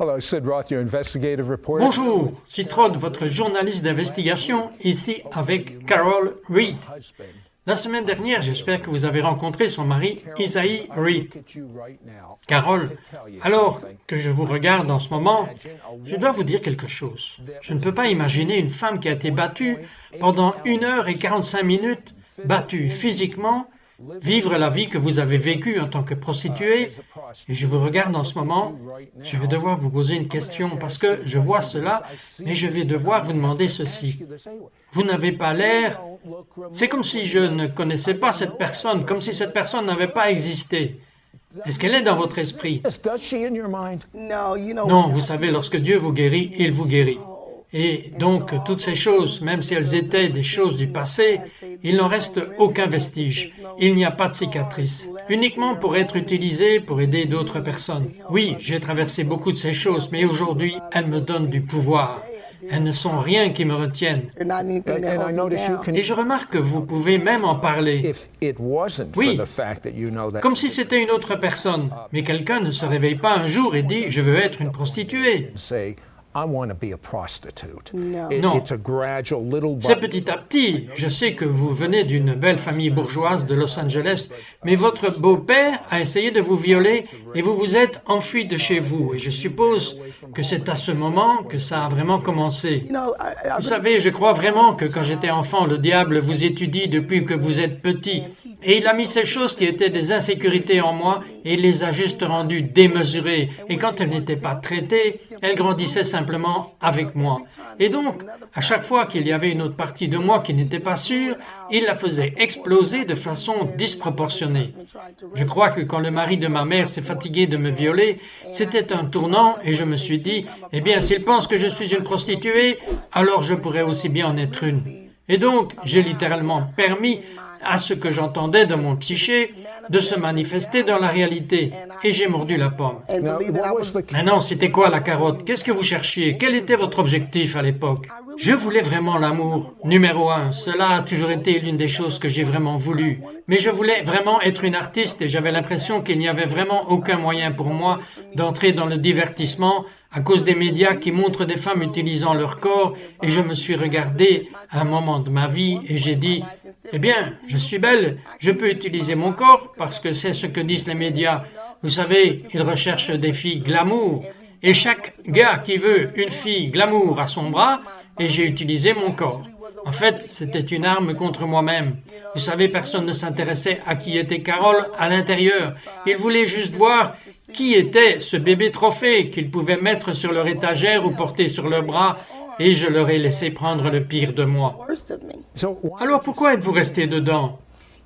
Hello, Sid Roth, your investigative reporter. Bonjour, Sid Roth, votre journaliste d'investigation, ici avec Carol Reed. La semaine dernière, j'espère que vous avez rencontré son mari, Isaïe Reed. Carol, alors que je vous regarde en ce moment, je dois vous dire quelque chose. Je ne peux pas imaginer une femme qui a été battue pendant 1 heure et 45 minutes, battue physiquement, vivre la vie que vous avez vécue en tant que prostituée. Et je vous regarde en ce moment, je vais devoir vous poser une question parce que je vois cela, mais je vais devoir vous demander ceci. Vous n'avez pas l'air... C'est comme si je ne connaissais pas cette personne, comme si cette personne n'avait pas existé. Est-ce qu'elle est dans votre esprit? Non, vous savez, lorsque Dieu vous guérit, il vous guérit. Et donc, toutes ces choses, même si elles étaient des choses du passé, il n'en reste aucun vestige. Il n'y a pas de cicatrice. Uniquement pour être utilisé pour aider d'autres personnes. Oui, j'ai traversé beaucoup de ces choses, mais aujourd'hui, elles me donnent du pouvoir. Elles ne sont rien qui me retiennent. Et je remarque que vous pouvez même en parler. Oui, comme si c'était une autre personne. Mais quelqu'un ne se réveille pas un jour et dit « je veux être une prostituée ». Non, c'est petit à petit. Je sais que vous venez d'une belle famille bourgeoise de Los Angeles, mais votre beau-père a essayé de vous violer et vous vous êtes enfui de chez vous. Et je suppose que c'est à ce moment que ça a vraiment commencé. Vous savez, je crois vraiment que quand j'étais enfant, le diable vous étudie depuis que vous êtes petit. Et il a mis ces choses qui étaient des insécurités en moi et il les a juste rendues démesurées. Et quand elles n'étaient pas traitées, elles grandissaient simplement avec moi. Et donc, à chaque fois qu'il y avait une autre partie de moi qui n'était pas sûre, il la faisait exploser de façon disproportionnée. Je crois que quand le mari de ma mère s'est fatigué de me violer, c'était un tournant et je me suis dit, eh bien, s'il pense que je suis une prostituée, alors je pourrais aussi bien en être une. Et donc, j'ai littéralement permis à ce que j'entendais dans mon psyché de se manifester dans la réalité. Et j'ai mordu la pomme. Maintenant, c'était quoi la carotte? Qu'est-ce que vous cherchiez? Quel était votre objectif à l'époque? Je voulais vraiment l'amour, numéro 1. Cela a toujours été l'une des choses que j'ai vraiment voulu. Mais je voulais vraiment être une artiste et j'avais l'impression qu'il n'y avait vraiment aucun moyen pour moi d'entrer dans le divertissement à cause des médias qui montrent des femmes utilisant leur corps. Et je me suis regardé à un moment de ma vie et j'ai dit, eh bien, je suis belle, je peux utiliser mon corps parce que c'est ce que disent les médias. Vous savez, ils recherchent des filles glamour. Et chaque gars qui veut une fille glamour à son bras, et j'ai utilisé mon corps. En fait, c'était une arme contre moi-même. Vous savez, personne ne s'intéressait à qui était Carol à l'intérieur. Ils voulaient juste voir qui était ce bébé trophée qu'ils pouvaient mettre sur leur étagère ou porter sur leur bras, et je leur ai laissé prendre le pire de moi. Alors pourquoi êtes-vous resté dedans?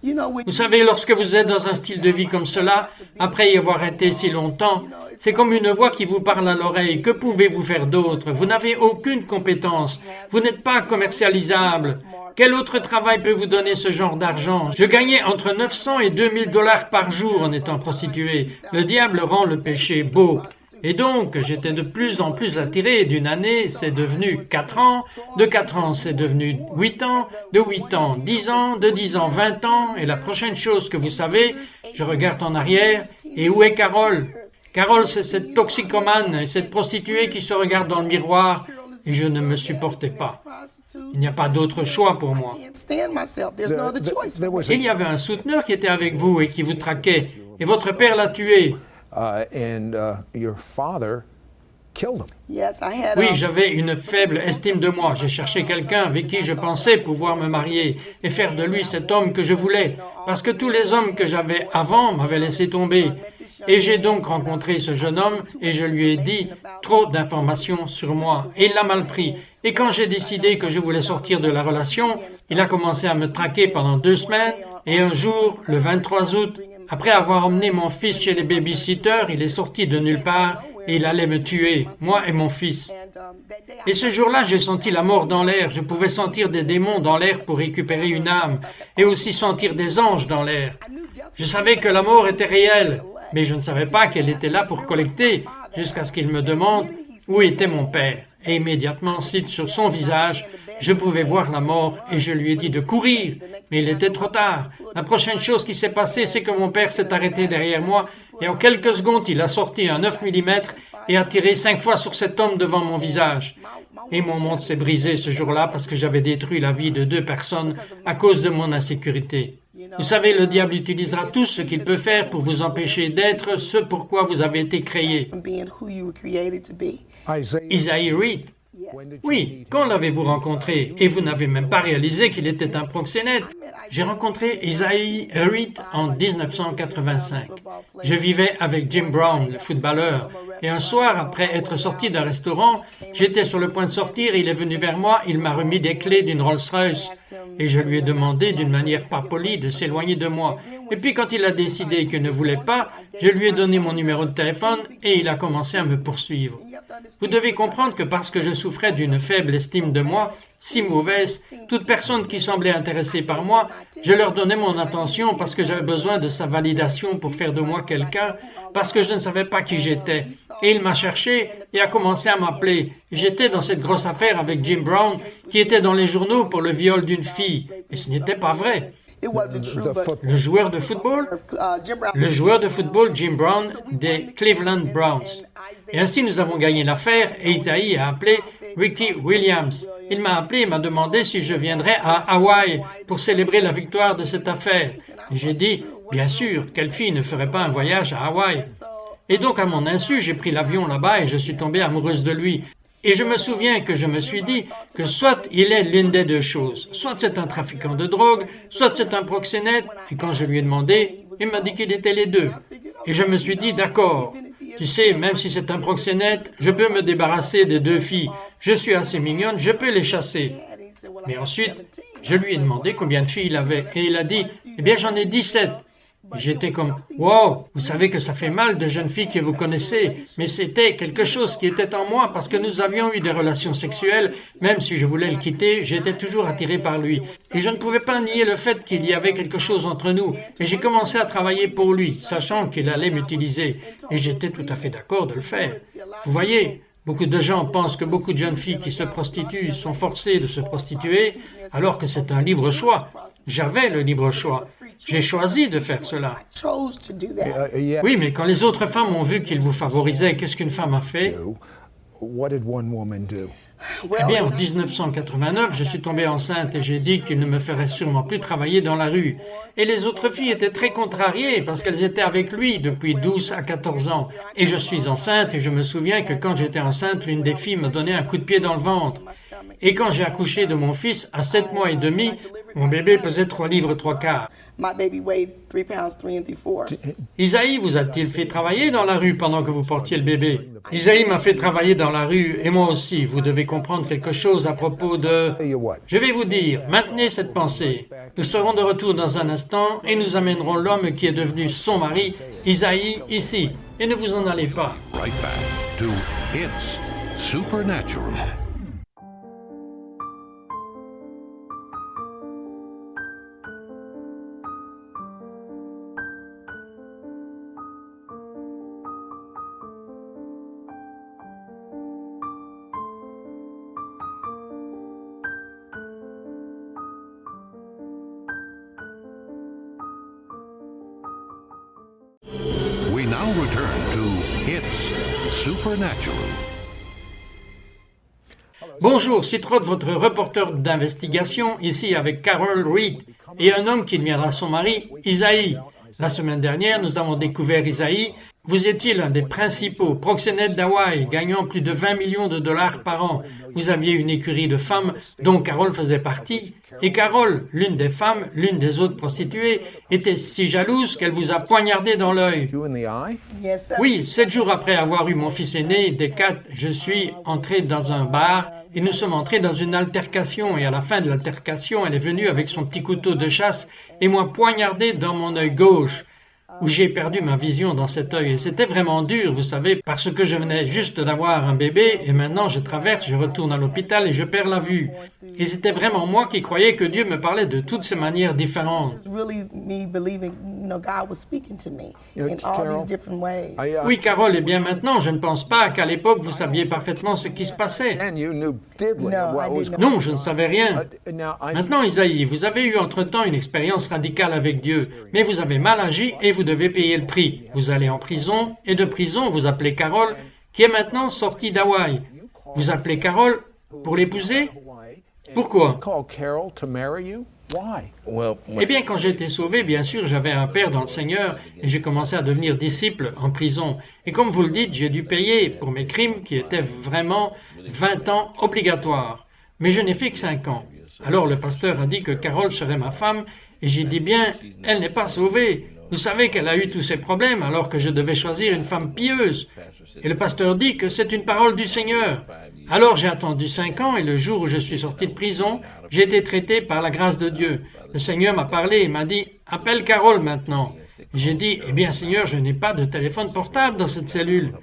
Vous savez, lorsque vous êtes dans un style de vie comme cela, après y avoir été si longtemps, c'est comme une voix qui vous parle à l'oreille. Que pouvez-vous faire d'autre? Vous n'avez aucune compétence. Vous n'êtes pas commercialisable. Quel autre travail peut vous donner ce genre d'argent? Je gagnais entre 900 et 2000 $ par jour en étant prostituée. Le diable rend le péché beau. Et donc, j'étais de plus en plus attiré. D'une année, c'est devenu 4 ans. De 4 ans, c'est devenu 8 ans. De 8 ans, 10 ans. De 10 ans, 20 ans. Et la prochaine chose que vous savez, je regarde en arrière. Et où est Carol? Carol, c'est cette toxicomane et cette prostituée qui se regarde dans le miroir. Et je ne me supportais pas. Il n'y a pas d'autre choix pour moi. Il y avait un souteneur qui était avec vous et qui vous traquait. Et votre père l'a tué. Oui, j'avais une faible estime de moi. J'ai cherché quelqu'un avec qui je pensais pouvoir me marier et faire de lui cet homme que je voulais, parce que tous les hommes que j'avais avant m'avaient laissé tomber. Et j'ai donc rencontré ce jeune homme et je lui ai dit trop d'informations sur moi. Et il l'a mal pris. Et quand j'ai décidé que je voulais sortir de la relation, il a commencé à me traquer pendant 2 semaines. Et un jour, le 23 août, après avoir emmené mon fils chez les babysitters, il est sorti de nulle part et il allait me tuer, moi et mon fils. Et ce jour-là, j'ai senti la mort dans l'air. Je pouvais sentir des démons dans l'air pour récupérer une âme et aussi sentir des anges dans l'air. Je savais que la mort était réelle, mais je ne savais pas qu'elle était là pour collecter jusqu'à ce qu'il me demande où était mon père. Et immédiatement, sur son visage, je pouvais voir la mort et je lui ai dit de courir, mais il était trop tard. La prochaine chose qui s'est passée, c'est que mon père s'est arrêté derrière moi et en quelques secondes, il a sorti un 9 mm et a tiré 5 fois sur cet homme devant mon visage. Et mon monde s'est brisé ce jour-là parce que j'avais détruit la vie de 2 personnes à cause de mon insécurité. Vous savez, le diable utilisera tout ce qu'il peut faire pour vous empêcher d'être ce pourquoi vous avez été créé. Isaiah Reed. Oui, quand l'avez-vous rencontré? Et vous n'avez même pas réalisé qu'il était un proxénète. J'ai rencontré Isaiah Reed en 1985. Je vivais avec Jim Brown, le footballeur, et un soir, après être sorti d'un restaurant, j'étais sur le point de sortir, il est venu vers moi, il m'a remis des clés d'une Rolls-Royce, et je lui ai demandé d'une manière pas polie de s'éloigner de moi. Et puis quand il a décidé qu'il ne voulait pas, je lui ai donné mon numéro de téléphone et il a commencé à me poursuivre. Vous devez comprendre que parce que je souffrais d'une faible estime de moi, si mauvaise, toute personne qui semblait intéressée par moi, je leur donnais mon attention parce que j'avais besoin de sa validation pour faire de moi quelqu'un, parce que je ne savais pas qui j'étais. Et il m'a cherché et a commencé à m'appeler. J'étais dans cette grosse affaire avec Jim Brown, qui était dans les journaux pour le viol d'une fille. Et ce n'était pas vrai. Le joueur de football Jim Brown des Cleveland Browns. Et ainsi nous avons gagné l'affaire et Isaiah a appelé Ricky Williams. Il m'a appelé et m'a demandé si je viendrais à Hawaï pour célébrer la victoire de cette affaire. Et j'ai dit, bien sûr, quelle fille ne ferait pas un voyage à Hawaï? Et donc à mon insu, j'ai pris l'avion là-bas et je suis tombée amoureuse de lui. Et je me souviens que je me suis dit que soit il est l'une des 2 choses, soit c'est un trafiquant de drogue, soit c'est un proxénète. Et quand je lui ai demandé, il m'a dit qu'il était les 2. Et je me suis dit, d'accord, tu sais, même si c'est un proxénète, je peux me débarrasser des 2 filles. Je suis assez mignonne, je peux les chasser. Mais ensuite, je lui ai demandé combien de filles il avait. Et il a dit, eh bien j'en ai 17. Et j'étais comme, wow, vous savez que ça fait mal de jeunes filles que vous connaissez, mais c'était quelque chose qui était en moi parce que nous avions eu des relations sexuelles, même si je voulais le quitter, j'étais toujours attiré par lui. Et je ne pouvais pas nier le fait qu'il y avait quelque chose entre nous. Et j'ai commencé à travailler pour lui, sachant qu'il allait m'utiliser. Et j'étais tout à fait d'accord de le faire. Vous voyez, beaucoup de gens pensent que beaucoup de jeunes filles qui se prostituent sont forcées de se prostituer, alors que c'est un libre choix. J'avais le libre choix. J'ai choisi de faire cela. Oui, mais quand les autres femmes ont vu qu'ils vous favorisaient, qu'est-ce qu'une femme a fait? Eh bien, en 1989, je suis tombée enceinte et j'ai dit qu'il ne me ferait sûrement plus travailler dans la rue. Et les autres filles étaient très contrariées parce qu'elles étaient avec lui depuis 12 à 14 ans. Et je suis enceinte et je me souviens que quand j'étais enceinte, l'une des filles me donnait un coup de pied dans le ventre. Et quand j'ai accouché de mon fils à 7 mois et demi, mon bébé pesait 3 livres 3 quarts. Isaiah vous a-t-il fait travailler dans la rue pendant que vous portiez le bébé? Isaiah m'a fait travailler dans la rue et moi aussi. Vous devez comprendre quelque chose à propos de... Je vais vous dire, maintenez cette pensée. Nous serons de retour dans un instant et nous amènerons l'homme qui est devenu son mari, Isaiah, ici. Et ne vous en allez pas. Right back to It's Supernatural. We now return to It's Supernatural. Bonjour, c'est Rod, votre reporter d'investigation, ici avec Carol Reed et un homme qui deviendra son mari, Isaiah. La semaine dernière, nous avons découvert Isaiah. Vous étiez l'un des principaux proxénètes d'Hawaï, gagnant plus de 20 millions de dollars par an. Vous aviez une écurie de femmes dont Carol faisait partie. Et Carol, l'une des femmes, l'une des autres prostituées, était si jalouse qu'elle vous a poignardé dans l'œil. Oui, 7 jours après avoir eu mon fils aîné, Decat, je suis entré dans un bar et nous sommes entrés dans une altercation. Et à la fin de l'altercation, elle est venue avec son petit couteau de chasse et m'a poignardé dans mon œil gauche, où j'ai perdu ma vision dans cet œil. Et c'était vraiment dur, vous savez, parce que je venais juste d'avoir un bébé et maintenant je traverse, je retourne à l'hôpital et je perds la vue. Et c'était vraiment moi qui croyais que Dieu me parlait de toutes ces manières différentes. Oui, Carol, et bien maintenant, je ne pense pas qu'à l'époque vous saviez parfaitement ce qui se passait. Non, je ne savais rien. Maintenant, Isaiah, vous avez eu entre-temps une expérience radicale avec Dieu, mais vous avez mal agi et vous devez payer le prix. Vous allez en prison, et de prison, vous appelez Carol, qui est maintenant sortie d'Hawaï. Vous appelez Carol pour l'épouser? Pourquoi? Call Carol to marry you? Why? Eh bien, quand j'ai été sauvé, bien sûr, j'avais un père dans le Seigneur et j'ai commencé à devenir disciple en prison. Et comme vous le dites, j'ai dû payer pour mes crimes qui étaient vraiment 20 ans obligatoires. Mais je n'ai fait que 5 ans. Alors le pasteur a dit que Carole serait ma femme et j'ai dit bien, elle n'est pas sauvée. Vous savez qu'elle a eu tous ces problèmes alors que je devais choisir une femme pieuse. Et le pasteur dit que c'est une parole du Seigneur. Alors j'ai attendu 5 ans et le jour où je suis sorti de prison, j'ai été traité par la grâce de Dieu. Le Seigneur m'a parlé et m'a dit « Appelle Carole maintenant ». J'ai dit « Eh bien Seigneur, je n'ai pas de téléphone portable dans cette cellule ».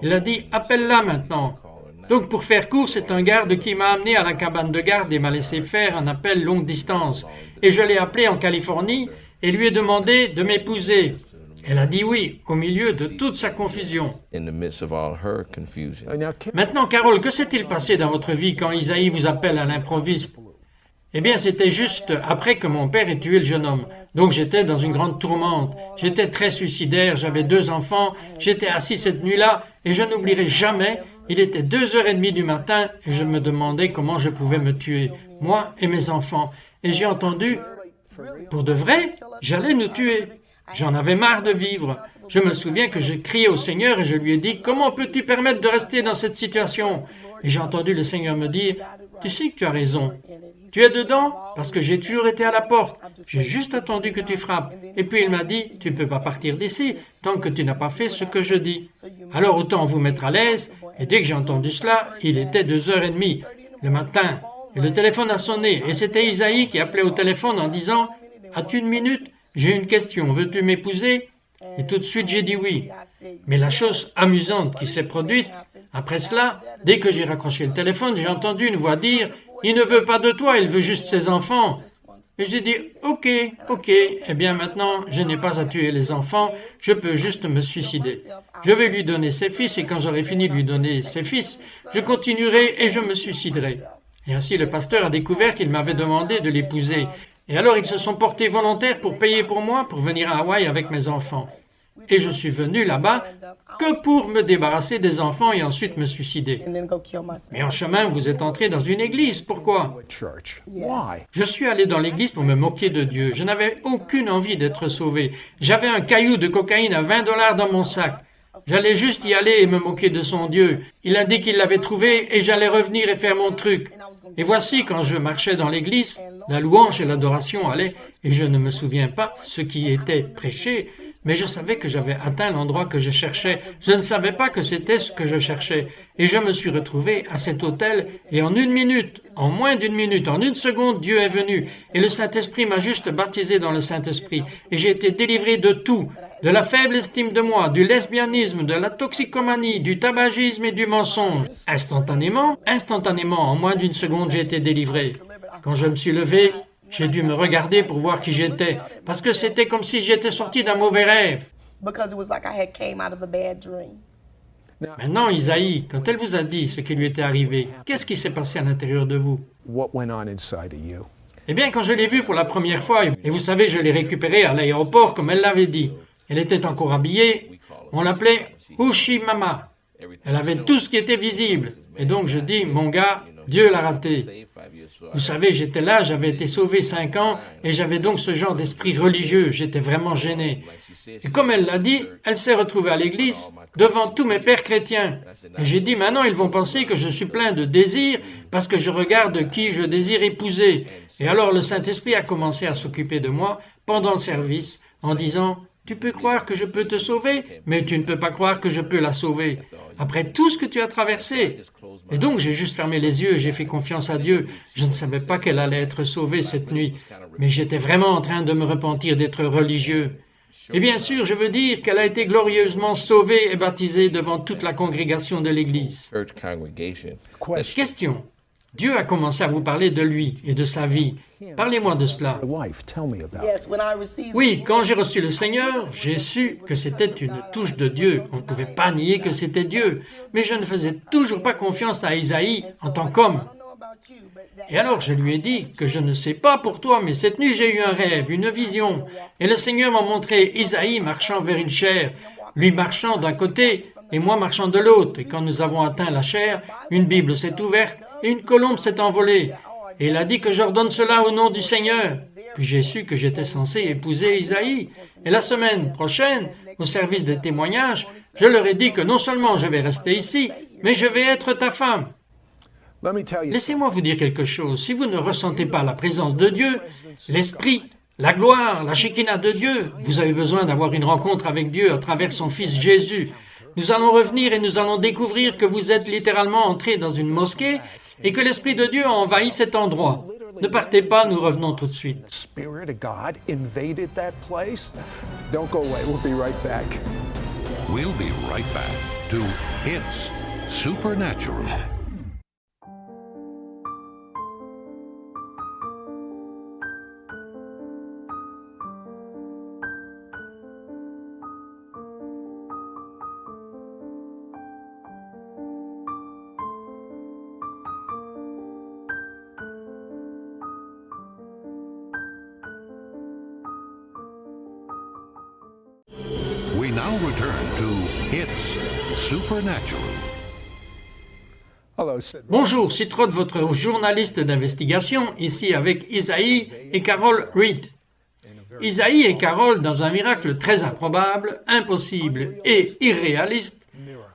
Il a dit « Appelle-la maintenant ». Donc pour faire court, c'est un garde qui m'a amené à la cabane de garde et m'a laissé faire un appel longue distance. Et je l'ai appelée en Californie et lui ai demandé de m'épouser. Elle a dit oui, au milieu de toute sa confusion. Maintenant, Carole, que s'est-il passé dans votre vie quand Isaïe vous appelle à l'improviste? Eh bien, c'était juste après que mon père ait tué le jeune homme. Donc j'étais dans une grande tourmente. J'étais très suicidaire, j'avais 2 enfants, j'étais assis cette nuit-là et je n'oublierai jamais, il était 2h30 du matin et je me demandais comment je pouvais me tuer, moi et mes enfants. Et j'ai entendu, pour de vrai, j'allais nous tuer. J'en avais marre de vivre. Je me souviens que j'ai crié au Seigneur et je lui ai dit « Comment peux-tu permettre de rester dans cette situation ?» Et j'ai entendu le Seigneur me dire « Tu sais que tu as raison. Tu es dedans parce que j'ai toujours été à la porte. J'ai juste attendu que tu frappes. » Et puis il m'a dit « Tu ne peux pas partir d'ici tant que tu n'as pas fait ce que je dis. » Alors autant vous mettre à l'aise. Et dès que j'ai entendu cela, il était 2h30 le matin. Et le téléphone a sonné. Et c'était Isaïe qui appelait au téléphone en disant « As-tu une minute ? J'ai une question, veux-tu m'épouser ?» Et tout de suite j'ai dit oui. Mais la chose amusante qui s'est produite, après cela, dès que j'ai raccroché le téléphone, j'ai entendu une voix dire « Il ne veut pas de toi, il veut juste ses enfants. » Et j'ai dit « Ok, eh bien maintenant, je n'ai pas à tuer les enfants, je peux juste me suicider. Je vais lui donner ses fils et quand j'aurai fini de lui donner ses fils, je continuerai et je me suiciderai. » Et ainsi le pasteur a découvert qu'il m'avait demandé de l'épouser. Et alors ils se sont portés volontaires pour payer pour moi, pour venir à Hawaï avec mes enfants. Et je suis venu là-bas que pour me débarrasser des enfants et ensuite me suicider. Mais en chemin, vous êtes entré dans une église. Pourquoi? Church. Why? Je suis allé dans l'église pour me moquer de Dieu. Je n'avais aucune envie d'être sauvé. J'avais un caillou de cocaïne à $20 dans mon sac. J'allais juste y aller et me moquer de son Dieu. Il a dit qu'il l'avait trouvé et j'allais revenir et faire mon truc. Et voici, quand je marchais dans l'église, la louange et l'adoration allaient, et je ne me souviens pas ce qui était prêché, mais je savais que j'avais atteint l'endroit que je cherchais. Je ne savais pas que c'était ce que je cherchais. Et je me suis retrouvé à cet hôtel, et en 1 minute, en moins d'1 minute, en 1 seconde, Dieu est venu. Et le Saint-Esprit m'a juste baptisé dans le Saint-Esprit. Et j'ai été délivré de tout. De la faible estime de moi, du lesbianisme, de la toxicomanie, du tabagisme et du mensonge. Instantanément, en moins d'1 seconde, j'ai été délivré. Quand je me suis levé, j'ai dû me regarder pour voir qui j'étais, parce que c'était comme si j'étais sorti d'un mauvais rêve. Maintenant, Isaïe, quand elle vous a dit ce qui lui était arrivé, qu'est-ce qui s'est passé à l'intérieur de vous? What went on inside of you? Eh bien, quand je l'ai vue pour la première fois, et vous savez, je l'ai récupérée à l'aéroport comme elle l'avait dit. Elle était encore habillée, on l'appelait Ushimama. Elle avait tout ce qui était visible. Et donc je dis, mon gars, Dieu l'a raté. Vous savez, j'étais là, j'avais été sauvé 5 ans, et j'avais donc ce genre d'esprit religieux, j'étais vraiment gêné. Et comme elle l'a dit, elle s'est retrouvée à l'église, devant tous mes pères chrétiens. Et j'ai dit, maintenant ils vont penser que je suis plein de désirs, parce que je regarde qui je désire épouser. Et alors le Saint-Esprit a commencé à s'occuper de moi pendant le service, en disant, tu peux croire que je peux te sauver, mais tu ne peux pas croire que je peux la sauver. Après tout ce que tu as traversé. Et donc j'ai juste fermé les yeux et j'ai fait confiance à Dieu. Je ne savais pas qu'elle allait être sauvée cette nuit, mais j'étais vraiment en train de me repentir d'être religieux. Et bien sûr, je veux dire qu'elle a été glorieusement sauvée et baptisée devant toute la congrégation de l'Église. Question. Dieu a commencé à vous parler de lui et de sa vie. Parlez-moi de cela. Oui, quand j'ai reçu le Seigneur, j'ai su que c'était une touche de Dieu. On ne pouvait pas nier que c'était Dieu. Mais je ne faisais toujours pas confiance à Isaïe en tant qu'homme. Et alors je lui ai dit que je ne sais pas pour toi, mais cette nuit j'ai eu un rêve, une vision. Et le Seigneur m'a montré Isaïe marchant vers une chaire, lui marchant d'un côté et moi marchant de l'autre. Et quand nous avons atteint la chair, une Bible s'est ouverte et une colombe s'est envolée. Et il a dit que j'ordonne cela au nom du Seigneur. Puis j'ai su que j'étais censé épouser Isaïe. Et la semaine prochaine, au service des témoignages, je leur ai dit que non seulement je vais rester ici, mais je vais être ta femme. Let me tell you. Laissez-moi vous dire quelque chose. Si vous ne ressentez pas la présence de Dieu, l'Esprit, la gloire, la Shekinah de Dieu, vous avez besoin d'avoir une rencontre avec Dieu à travers son Fils Jésus. Nous allons revenir et nous allons découvrir que vous êtes littéralement entrés dans une mosquée et que l'Esprit de Dieu a envahi cet endroit. Ne partez pas, nous revenons tout de suite. Spirit of God invaded that place? Don't go away. We'll be right back. We'll be right back to It's Supernatural. We now return to It's Supernatural. Hello, Sid. Bonjour, c'est Rod, votre journaliste d'investigation, ici avec Isaïe et Carol Reed. Isaïe et Carol, dans un miracle très improbable, impossible et irréaliste,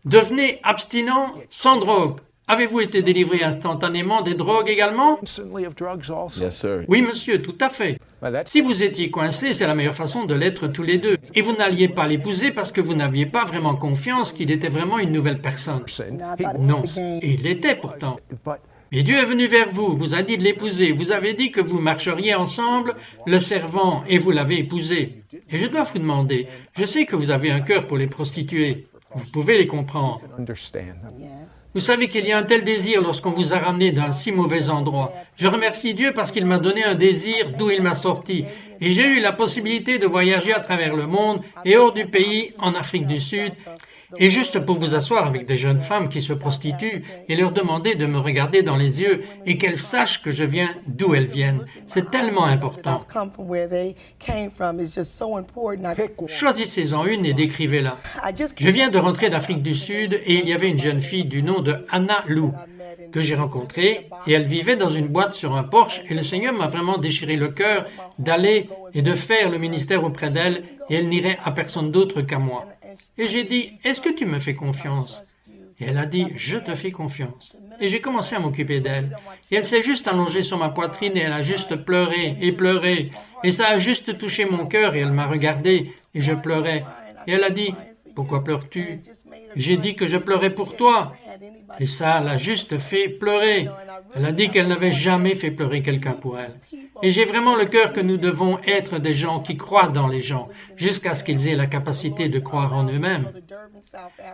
devenaient abstinents sans drogue. Avez-vous été délivré instantanément des drogues également? Instantly of drugs also? Yes, sir. Oui, monsieur, tout à fait. Well, that's Si vous étiez coincés, c'est la meilleure façon de l'être tous les deux. Et vous n'alliez pas l'épouser parce que vous n'aviez pas vraiment confiance qu'il était vraiment une nouvelle personne. sin. Non, et il l'était pourtant. But Mais Dieu est venu vers vous, vous a dit de l'épouser, vous avez dit que vous marcheriez ensemble, le servant, et vous l'avez épousé. Et je dois vous demander, je sais que vous avez un cœur pour les prostituées, vous pouvez les comprendre. understand them. Vous savez qu'il y a un tel désir lorsqu'on vous a ramené d'un si mauvais endroit. Je remercie Dieu parce qu'il m'a donné un désir d'où il m'a sorti. Et j'ai eu la possibilité de voyager à travers le monde et hors du pays, en Afrique du Sud. Et juste pour vous asseoir avec des jeunes femmes qui se prostituent et leur demander de me regarder dans les yeux et qu'elles sachent que je viens d'où elles viennent. C'est tellement important. come from where they came from is just so important. Choisissez-en une et décrivez-la. Je viens de rentrer d'Afrique du Sud et il y avait une jeune fille du nom de Anna Lou que j'ai rencontrée et elle vivait dans une boîte sur un porche et le Seigneur m'a vraiment déchiré le cœur d'aller et de faire le ministère auprès d'elle et elle n'irait à personne d'autre qu'à moi. Et j'ai dit, est-ce que tu me fais confiance? Et elle a dit, je te fais confiance. Et j'ai commencé à m'occuper d'elle. Et elle s'est juste allongée sur ma poitrine et elle a juste pleuré et pleuré. Et ça a juste touché mon cœur et elle m'a regardé et je pleurais. Et elle a dit, pourquoi pleures-tu? J'ai dit que je pleurais pour toi. Et ça l'a juste fait pleurer. Elle a dit qu'elle n'avait jamais fait pleurer quelqu'un pour elle. Et j'ai vraiment le cœur que nous devons être des gens qui croient dans les gens, jusqu'à ce qu'ils aient la capacité de croire en eux-mêmes.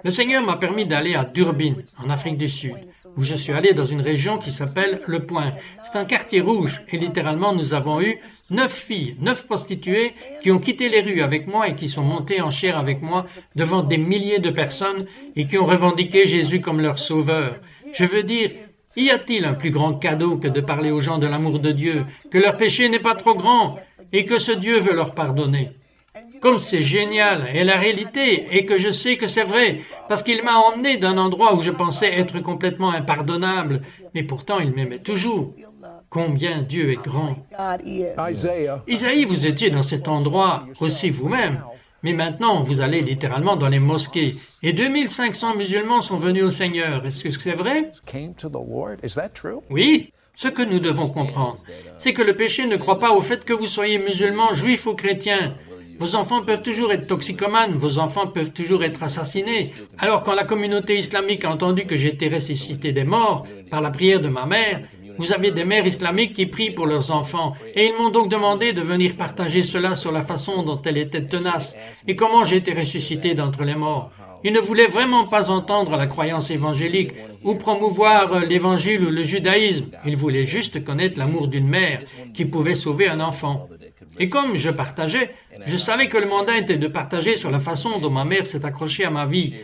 Le Seigneur m'a permis d'aller à Durban, en Afrique du Sud, où je suis allé dans une région qui s'appelle Le Point. C'est un quartier rouge, et littéralement nous avons eu 9 filles, 9 prostituées qui ont quitté les rues avec moi et qui sont montées en chair avec moi devant des milliers de personnes et qui ont revendiqué Jésus comme leur sauveur. Je veux dire, y a-t-il un plus grand cadeau que de parler aux gens de l'amour de Dieu, que leur péché n'est pas trop grand et que ce Dieu veut leur pardonner? Comme c'est génial, et la réalité est que je sais que c'est vrai, parce qu'il m'a emmené d'un endroit où je pensais être complètement impardonnable, mais pourtant il m'aimait toujours. Combien Dieu est grand. Isaiah. Isaïe, vous étiez dans cet endroit aussi vous-même, mais maintenant vous allez littéralement dans les mosquées, et 2500 musulmans sont venus au Seigneur. Est-ce que c'est vrai? Came to the Lord. Is that true? Oui. Ce que nous devons comprendre, c'est que le péché ne croit pas au fait que vous soyez musulman, juif ou chrétien. Vos enfants peuvent toujours être toxicomanes, vos enfants peuvent toujours être assassinés. Alors quand la communauté islamique a entendu que j'étais ressuscité des morts par la prière de ma mère, vous avez des mères islamiques qui prient pour leurs enfants et ils m'ont donc demandé de venir partager cela sur la façon dont elle était tenace et comment j'ai été ressuscité d'entre les morts. Ils ne voulaient vraiment pas entendre la croyance évangélique ou promouvoir l'évangile ou le judaïsme. Ils voulaient juste connaître l'amour d'une mère qui pouvait sauver un enfant. Et comme je partageais, je savais que le mandat était de partager sur la façon dont ma mère s'est accrochée à ma vie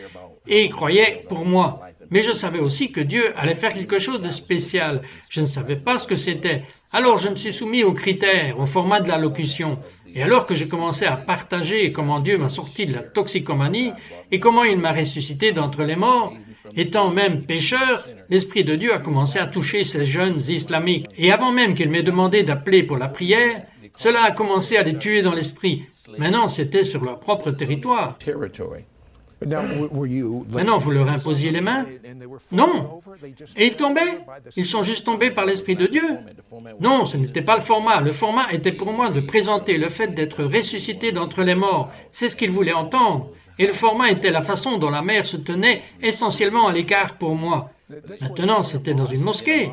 et croyait pour moi. Mais je savais aussi que Dieu allait faire quelque chose de spécial. Je ne savais pas ce que c'était. Alors je me suis soumis aux critères, au format de la locution. Et alors que j'ai commencé à partager comment Dieu m'a sorti de la toxicomanie et comment il m'a ressuscité d'entre les morts, étant même pécheur, l'Esprit de Dieu a commencé à toucher ces jeunes islamiques. Et avant même qu'il m'ait demandé d'appeler pour la prière, cela a commencé à les tuer dans l'esprit. Maintenant, c'était sur leur propre territoire. Maintenant, vous leur imposiez les mains? Non. Et ils tombaient? Ils sont juste tombés par l'Esprit de Dieu? Non, ce n'était pas le format. Le format était pour moi de présenter le fait d'être ressuscité d'entre les morts. C'est ce qu'ils voulaient entendre. Et le format était la façon dont la mère se tenait essentiellement à l'écart pour moi. Maintenant, c'était dans une mosquée.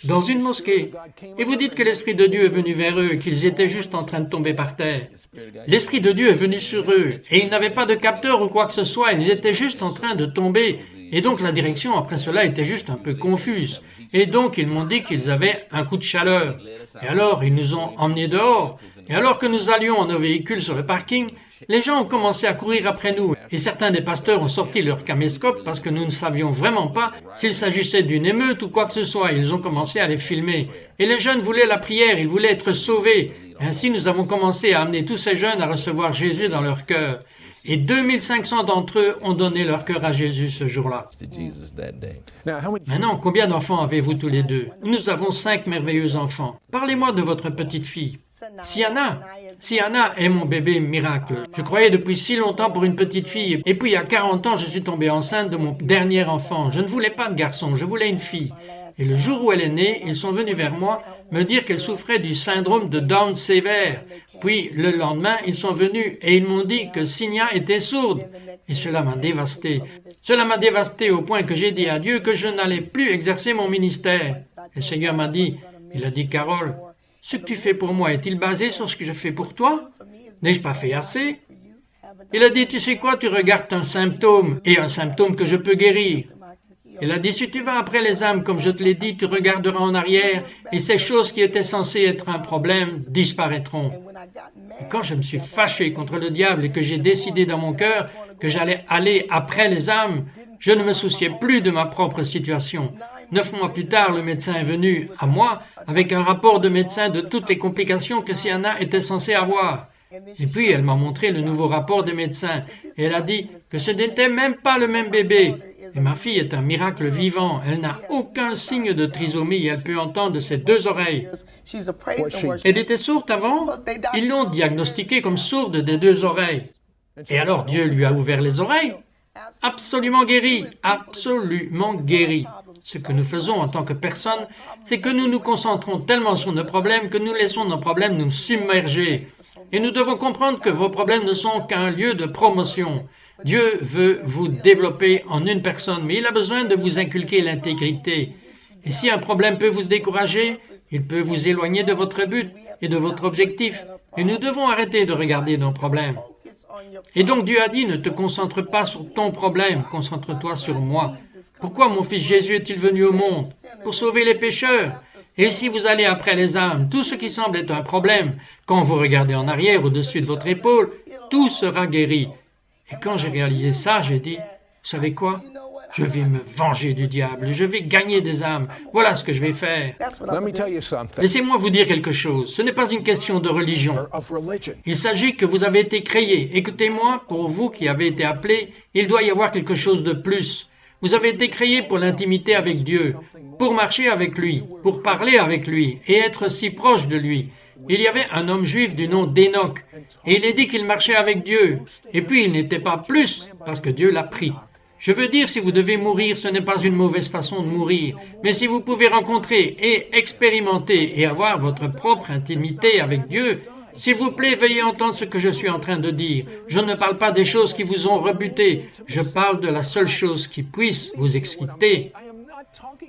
Dans une mosquée. Et vous dites que l'Esprit de Dieu est venu vers eux et qu'ils étaient juste en train de tomber par terre. L'Esprit de Dieu est venu sur eux et ils n'avaient pas de capteur ou quoi que ce soit, ils étaient juste en train de tomber. Et donc la direction après cela était juste un peu confuse. Et donc ils m'ont dit qu'ils avaient un coup de chaleur. Et alors ils nous ont emmenés dehors. Et alors que nous allions en nos véhicules sur le parking, les gens ont commencé à courir après nous et certains des pasteurs ont sorti leur caméscope parce que nous ne savions vraiment pas s'il s'agissait d'une émeute ou quoi que ce soit. Ils ont commencé à les filmer. Et les jeunes voulaient la prière, ils voulaient être sauvés. Et ainsi, nous avons commencé à amener tous ces jeunes à recevoir Jésus dans leur cœur. Et 2500 d'entre eux ont donné leur cœur à Jésus ce jour-là. Maintenant, combien d'enfants avez-vous tous les deux? Nous avons 5 merveilleux enfants. Parlez-moi de votre petite fille. Siana est mon bébé miracle. Je croyais depuis si longtemps pour une petite fille. Et puis, il y a 40 ans, je suis tombée enceinte de mon dernier enfant. Je ne voulais pas de garçon, je voulais une fille. Et le jour où elle est née, ils sont venus vers moi me dire qu'elle souffrait du syndrome de Down sévère. Puis, le lendemain, ils sont venus et ils m'ont dit que Signa était sourde. Et cela m'a dévasté. Cela m'a dévasté au point que j'ai dit à Dieu que je n'allais plus exercer mon ministère. Et le Seigneur m'a dit, il a dit, Carole, ce que tu fais pour moi est-il basé sur ce que je fais pour toi? N'ai-je pas fait assez? Il a dit, tu sais quoi, tu regardes un symptôme, et un symptôme que je peux guérir. Il a dit, si tu vas après les âmes, comme je te l'ai dit, tu regarderas en arrière, et ces choses qui étaient censées être un problème disparaîtront. Et quand je me suis fâché contre le diable et que j'ai décidé dans mon cœur que j'allais aller après les âmes, je ne me souciais plus de ma propre situation. 9 mois plus tard, le médecin est venu à moi avec un rapport de médecin de toutes les complications que Siana était censée avoir. Et puis, elle m'a montré le nouveau rapport des médecins et elle a dit que ce n'était même pas le même bébé. Et ma fille est un miracle vivant. Elle n'a aucun signe de trisomie et elle peut entendre de ses 2 oreilles. Elle était sourde avant. Ils l'ont diagnostiquée comme sourde des 2 oreilles. Et alors Dieu lui a ouvert les oreilles. Absolument guérie, absolument guérie. Ce que nous faisons en tant que personne, c'est que nous nous concentrons tellement sur nos problèmes que nous laissons nos problèmes nous submerger. Et nous devons comprendre que vos problèmes ne sont qu'un lieu de promotion. Dieu veut vous développer en une personne, mais il a besoin de vous inculquer l'intégrité. Et si un problème peut vous décourager, il peut vous éloigner de votre but et de votre objectif. Et nous devons arrêter de regarder nos problèmes. Et donc Dieu a dit, ne te concentre pas sur ton problème, concentre-toi sur moi. Pourquoi mon fils Jésus est-il venu au monde? Pour sauver les pécheurs. Et si vous allez après les âmes, tout ce qui semble être un problème, quand vous regardez en arrière au-dessus de votre épaule, tout sera guéri. Et quand j'ai réalisé ça, j'ai dit, vous savez quoi? Je vais me venger du diable, je vais gagner des âmes. Voilà ce que je vais faire. Laissez-moi vous dire quelque chose. Ce n'est pas une question de religion. Il s'agit que vous avez été créés. Écoutez-moi, pour vous qui avez été appelés, il doit y avoir quelque chose de plus. Vous avez été créés pour l'intimité avec Dieu, pour marcher avec lui, pour parler avec lui et être si proche de lui. Il y avait un homme juif du nom d'Enoch, et il est dit qu'il marchait avec Dieu, et puis il n'était pas plus, parce que Dieu l'a pris. Je veux dire, si vous devez mourir, ce n'est pas une mauvaise façon de mourir, mais si vous pouvez rencontrer et expérimenter et avoir votre propre intimité avec Dieu, s'il vous plaît, veuillez entendre ce que je suis en train de dire. Je ne parle pas des choses qui vous ont rebuté, je parle de la seule chose qui puisse vous exciter.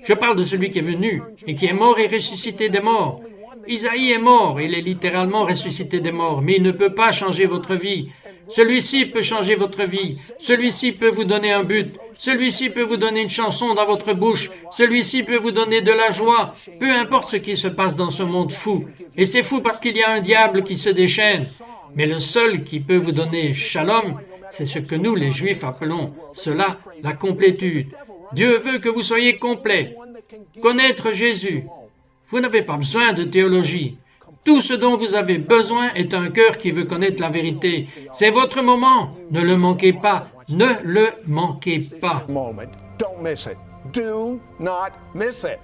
Je parle de celui qui est venu et qui est mort et ressuscité des morts. Isaïe est mort, il est littéralement ressuscité des morts, mais il ne peut pas changer votre vie. Celui-ci peut changer votre vie, celui-ci peut vous donner un but, celui-ci peut vous donner une chanson dans votre bouche, celui-ci peut vous donner de la joie, peu importe ce qui se passe dans ce monde fou. Et c'est fou parce qu'il y a un diable qui se déchaîne. Mais le seul qui peut vous donner shalom, c'est ce que nous les Juifs appelons cela la complétude. Dieu veut que vous soyez complet. Connaître Jésus. Vous n'avez pas besoin de théologie. Tout ce dont vous avez besoin est un cœur qui veut connaître la vérité. C'est votre moment. Ne le manquez pas. Ne le manquez pas. Moment. Don't miss it. Do not miss it.